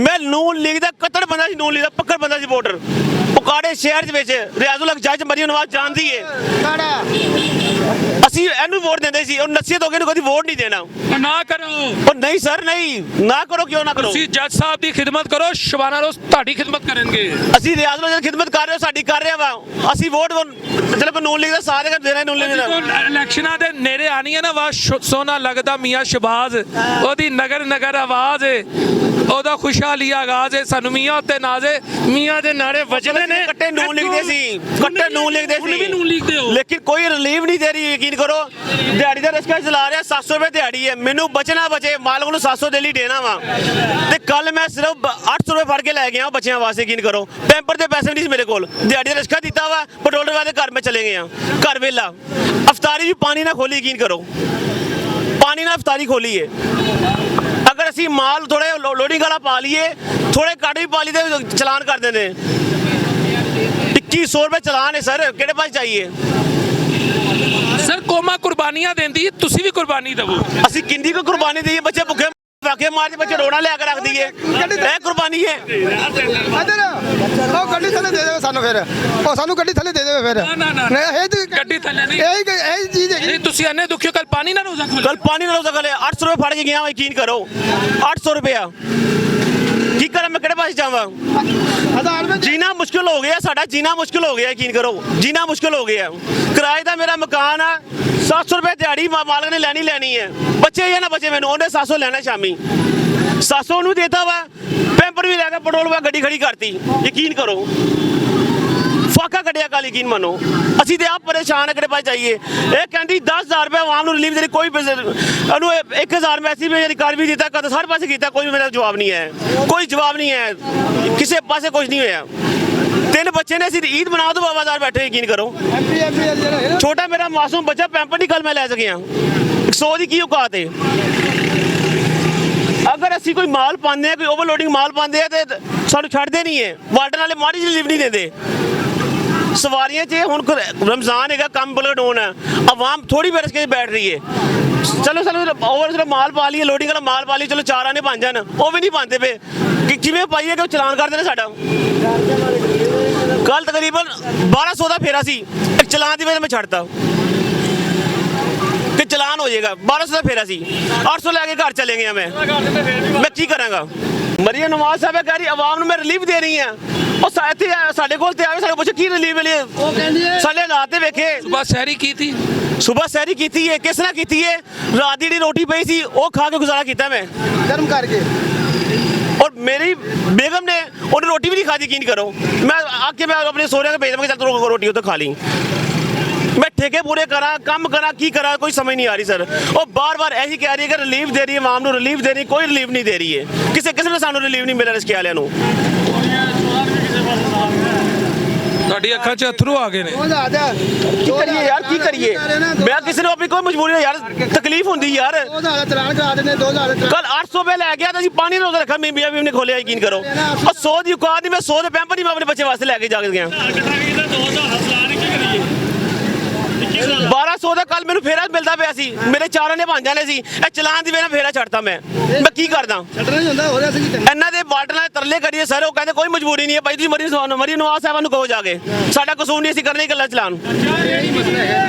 मैं नून लीग ਦਾ ਕੱਟੜ ਬੰਦਾ ਸੀ, ਨੂਨ ਲੀਗ ਦਾ ਪੱਕੜ ਬੰਦਾ ਸੀ ਵੋਟਰ। ਪੁਕਾੜੇ ਸ਼ਹਿਰ ਦੇ ਵਿੱਚ ਰਿਆਜ਼ੁਲ ਹਕ ਜੱਜ ਮਰੀਮ ਨਵਾਜ਼ ਜਾਣਦੀ ਏ, ਅਸੀਂ ਇਹਨੂੰ ਵੋਟ ਦਿੰਦੇ ਸੀ। ਉਹ ਨਸੀਹਤ ਹੋ ਗਈ, ਕਦੀ ਵੋਟ ਨਹੀਂ ਦੇਣਾ। ਨਾ ਕਰੋ, ਉਹ ਨਹੀਂ ਸਰ, ਨਹੀਂ ਨਾ ਕਰੋ, ਕਿਉਂ ਨਾ ਕਰੋ। ਤੁਸੀਂ ਜੱਜ ਸਾਹਿਬ ਦੀ ਖਿਦਮਤ ਕਰੋ, ਸ਼ਬਾਨਾ ਰੋਜ਼ ਤੁਹਾਡੀ ਖਿਦਮਤ ਕਰਨਗੇ। ਅਸੀਂ ਰਿਆਜ਼ੁਲ ਹਕ ਦੀ ਖਿਦਮਤ ਕਰ ਰਹੇ ਹੋ, ਸਾਡੀ ਕਰ ਰਹੇ ਵਾ। ਅਸੀਂ ਵੋਟ ਚਲੋ ਨੂਨ ਲੀਗ ਦਾ ਸਾਰੇ ਦੇਣਾ, ਨੂਨ ਲੀਗ ਦਾ। ਇਲੈਕਸ਼ਨਾਂ ਦੇ ਨੇੜੇ ਆਣੀ ਹੈ ਨਾ, ਵਾ ਸੋਨਾ ਲੱਗਦਾ ਮੀਆਂ ਸ਼ਬਾਜ਼, ਉਹਦੀ ਨਗਰ ਨਗਰ ਆਵਾਜ਼ ਏ, ਉਹਦਾ ਖੁਸ਼ਹਾਲੀ ਆਗਾਜ਼ ਏ। ਸਾਨੂੰ ਮੀਆਂ ਉੱਤੇ ਨਾਜ਼ੇ, ਮੀਆਂ ਦੇ ਨਾਰੇ ਵਜਣੇ ਨੇ। ਕੱਟੇ ਨੂਨ ਲੀਗ ਦੇ ਸੀ, ਕੱਟੇ ਨੂਨ ਲੀਗ ਦੇ ਸੀ, ਨੂਨ ਲੀਗ ਦੇ ਹੋ, ਲੇਕਿਨ ਕੋਈ ਰਿਲੀਫ ਨਹੀਂ ਦੇ ਰਹੀ। ਯਕੀਨ ਕਰੋ, ਦਿਹਾੜੀ ਦਾ ਰਿਸਕਾ ਚਲਾ ਰਿਹਾ, 700 ਰੁਪਏ ਦਿਹਾੜੀ ਹੈ। ਮੈਨੂੰ ਬਚਣਾ ਬਚੇ, ਮਾਲਕ ਨੂੰ 700 ਦੇ ਲਈ ਦੇਣਾ ਵਾ। ਤੇ ਕੱਲ ਮੈਂ ਸਿਰਫ 800 ਰੁਪਏ ਫੜ ਕੇ ਲੈ ਗਿਆ ਬੱਚਿਆਂ ਵਾਸਤੇ। ਯਕੀਨ ਕਰੋ, ਪੈਂਪਰ ਦੇ ਪੈਸੇ ਨਹੀਂ ਸੀ ਮੇਰੇ ਕੋਲ। ਦਿਹਾੜੀ ਦਾ ਰਿਸਕਾ ਦਿੱਤਾ ਵਾ, ਪੈਟਰੋਲ ਵਾਲੇ ਘਰ ਮੈਂ ਚਲੇ ਗਏ ਆ, ਘਰ ਵੇਲਾ। ਅਫਤਾਰੀ ਵੀ ਪਾਣੀ ਨਾਲ ਖੋਲੀ, ਯਕੀਨ ਕਰੋ, ਪਾਣੀ ਨਾਲ ਅਫਤਾਰੀ ਖੋਲੀ ਹੈ। अगर असी माल थोड़े लोडिंग वाला पा लीए, थोड़े घट भी पा ली तो चलान कर देने। 2100 रुपए चलान है सर, किहड़े पास चाहिए। सर कौमा कुर्बानियां देंदी, तुसी भी कुर्बानी दवो। असी किंदी को कुर्बानी दईए, बच्चे भुखे वाके मार बच्चे रोड़ा लिया रख दीए, ਇਹ कुर्बानी है। ਇਧਰ ਉਹ ਗੱਡੀ ਥੱਲੇ ਦੇ ਦੇਵੇ ਸਾਨੂੰ, ਫਿਰ ਉਹ ਸਾਨੂੰ ਗੱਡੀ ਥੱਲੇ ਦੇ ਦੇਵੇ ਫਿਰ। ਨਾ ਇਹ ਤੇ ਗੱਡੀ ਥੱਲੇ ਨਹੀਂ, ਇਹ ਚੀਜ਼ ਹੈਗੀ। ਨਹੀਂ ਤੁਸੀਂ ਇੰਨੇ ਦੁਖਿਓ, ਕੱਲ ਪਾਣੀ ਨਾ ਰੋਜ਼ਾ ਖੋਲ, कल पानी ना रोजा कल 800 रुपए फड़ के गया, यकीन करो 800 रुपया की करा, मैं किहड़े पास जावां। 1000 ਰੁਪਏ जीना मुश्किल हो गया, साडा जीना मुश्किल हो गया, यकीन करो जीना मुश्किल हो गया। किराए का मेरा मकान है, 700 रुपए दिहाड़ी मालक ने लैनी है। बच्चे या ना बच्चे, मैंने उन्हें 700 लेना शामी, 700 ਨੂੰ देता वा। पैंपर भी लैके पेट्रोल वा गड्डी खड़ी करती, यकीन करो फाका कटिया कल, यकीन मनो। ਅਸੀਂ ਤੇ ਆਪ परेशान है, किहड़े पास चाहिए। ਇਹ ਕਹਿੰਦੀ 10000 रुपए आवाम ਨੂੰ रिलीफ देनी, कोई 1000 मैसेज में कर भी दिता, कद हर पासे किया, कोई मेरा जवाब नहीं है, कोई जवाब नहीं है, किसी पासे कुछ नहीं होया। 3 बच्चे ने ਅਸੀਂ ईद बना दो बाबादार बैठे, यकीन करो। छोटा मेरा मासूम बच्चा पैंपर नहीं कल मैं लै सकिया, 100 की औकात है। अगर ਅਸੀਂ कोई माल पाते हैं, कोई ओवरलोडिंग माल पाते हैं तो सानू छड्डदे नहीं है, वार्डन वाले माड़ी जी रिलीफ नहीं देते। सवारियां च हुण रमजान है, कम बल्कि डाउन है, आवाम थोड़ी बेरस के बैठ रही है। चलो चलो ओवर माल पा लिए, लोडिंग वाला माल पा लिए, चलो 4 आने बन जान, वो भी नहीं पाते पे कि किवें पाइए कि चलान करते हैं साडा। कल तकरीबन 1200 का फेरा सी, एक चलान की वजह मैं छड्डता कि चलान हो जाएगा। 1200 का फेरा सी, 800 लैके घर चले गया। मैं की करांगा। मरीम नवाज साहब कह रही आवाम ਨੂੰ मैं रिलीफ दे रही हैं, ਉਹ ਇੱਥੇ ਸਾਡੇ ਕੋਲ ਤੇ ਆਵੇ, ਸਾਡੇ ਪੁੱਛ ਕੀ ਰਿਲੀਫ ਮਿਲੇ। ਉਹ ਕਹਿੰਦੀ ਹੈ ਸਾਡੇ ਹਾਲਾਤ ਤੇ ਵੇਖੇ। ਸੁਬਾ ਸਹਿਰੀ ਕੀ ਥੀ, ਸੁਬਾ ਸਹਿਰੀ ਕੀਤੀ ਹੈ, ਕਿਸ ਨਾਲ ਕੀਤੀ ਹੈ। ਰਾਤ ਦੀ ਜਿਹੜੀ ਰੋਟੀ ਪਈ ਸੀ ਉਹ ਖਾ ਕੇ ਗੁਜ਼ਾਰਾ ਕੀਤਾ ਮੈਂ, ਗਰਮ ਕਰਕੇ। और मेरी बेगम ने उन्हें रोटी भी नहीं खाती, यकीन करो। मैं आके मैं अपने सोहरे को भेज दूँगा, चल तू रोटी तो खा ली। मैं ठेके पूरे करा, काम करा, की करा, कोई समझ नहीं आ रही सर। और बार बार ऐसी कह रही है कि रिलीफ दे रही है, आवाम को रिलीफ दे रही, कोई रिलीफ नहीं दे रही है। किसी ने सानू रिलीफ नहीं मिला रिस्के वालियां नू। ਤੁਹਾਡੀ ਅੱਖਾਂ 'ਚ ਅਥਰੂ ਆ ਗਏ ਨੇ। की करिए यार, की करिए। मैं किसी ने अपनी कोई मजबूरी यार, तकलीफ होंदी यार। 2000 चलान करा देने, 2000 कल 800 रुपए लै गया तो पानी ना रखा, मियां भी ने खोलिया, यकीन करो। और 100 की औकात नहीं, मैं 100 के पैंपर नहीं मैं अपने बच्चे वास्ते लैके जाके गया। 1200 ਦਾ ਕੱਲ ਮੈਨੂੰ ਫੇਰਾ ਮਿਲਦਾ ਪਿਆ ਸੀ, ਮੇਰੇ 4 ਨੇ ਬਣ ਜਾਣੇ ਸੀ। ਇਹ ਚਲਾਨ ਦੀ ਵੇਲੇ ਫੇਰਾ ਛੱਡਤਾ ਮੈਂ ਕੀ ਕਰਦਾ। ਛੱਡਣਾ ਹੀ ਹੁੰਦਾ, ਹੋ ਰਿਹਾ ਸੀ। ਇਹਨਾਂ ਦੇ ਬਾਰਡਰ ਨਾਲ ਤਰਲੇ ਕਰੀਏ ਸਰ, ਉਹ ਕਹਿੰਦੇ ਕੋਈ ਮਜਬੂਰੀ ਨਹੀਂ ਹੈ ਭਾਈ, ਤੁਸੀਂ ਮਰੀਮ ਨਵਾਜ਼ ਸਾਹਿਬ ਨੂੰ ਕਹੋ ਜਾ ਕੇ, ਸਾਡਾ ਕਸੂਰ ਨਹੀਂ, ਅਸੀਂ ਕਰਨੇ ਗੱਲਾਂ ਚਲਾਨ।